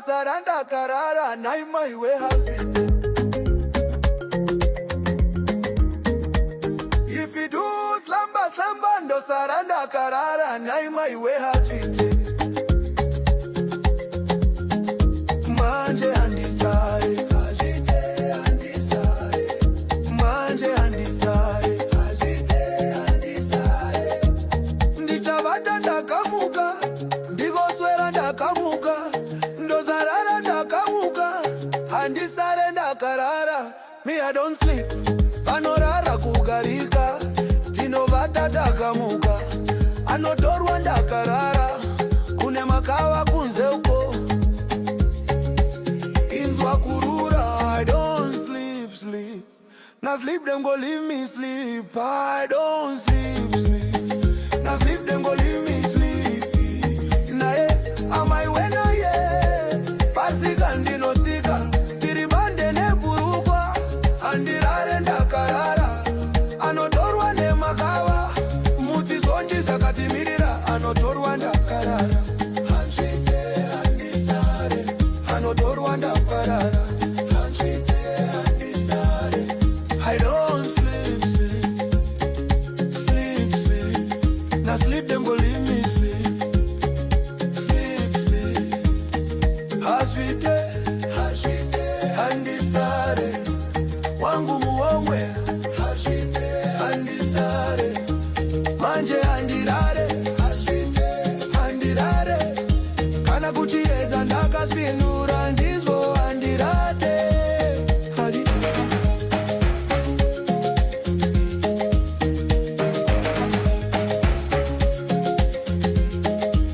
saranda karara naima iwe hasvite. If you do slamba ndo saranda karara naima iwe hasvite. Manje andisare hajite andisare. Manje andisare hajite andisare. Ndichavata ndakamuka ndigoswera ndakamuka ndozarara ndakamuka handisare ndakarara. Me I don't sleep vanorara kugarika tinovata takamuka anotorwa ndakarara kune makava kunze uko inzwa kurura. I don't sleep na sleep them go leave me sleep. I don't sleep na sleep them go leave me sleep. Na amai wena pasika ndinotsika tiribande neburukwa andirare ndakarara anotorwa nemakava mutizonji zakatimirira anotorwa ndakarara. Hanjite handisare anotorwa ndakarara. Hanjite handisare. I don't sleep na sleep them go leave me sleep. Hashite handisare wangu muomwe. Hashite handisare manje handirare. Hashite handirare kana kuchiedza ndakasvinura ndizvo handirate.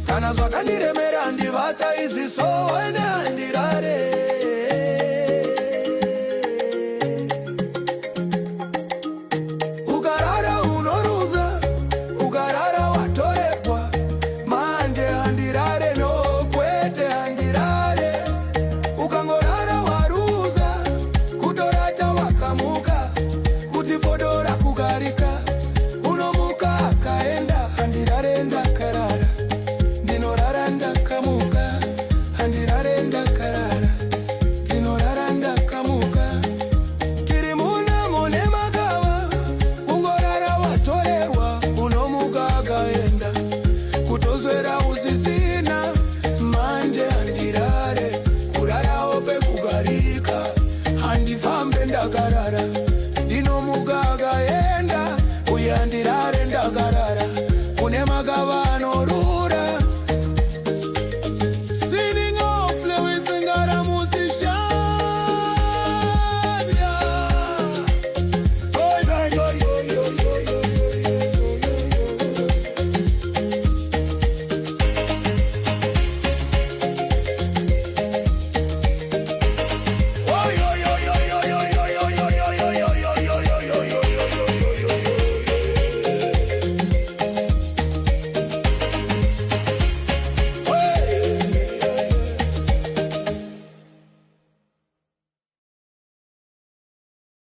Kana zvakandiremera ndivata iziso ene handirare. Ukarara unoruza ukarara watorekwa manje handirare nokwete handirare. Ukangorara waruza kutorata wakamuka kutifodora kugarika unomuka akaenda handirare ndakarara. Ndinorara ndakamuka handirare ndakarara. Ndinorara ndakamuka tiri munamo nemakava ungorara watorerwa unomuka akaenda kutozwera usisina. Manje handirare kurarawo pekugarika handifambe ndakarara ndinomuka akaenda uye handira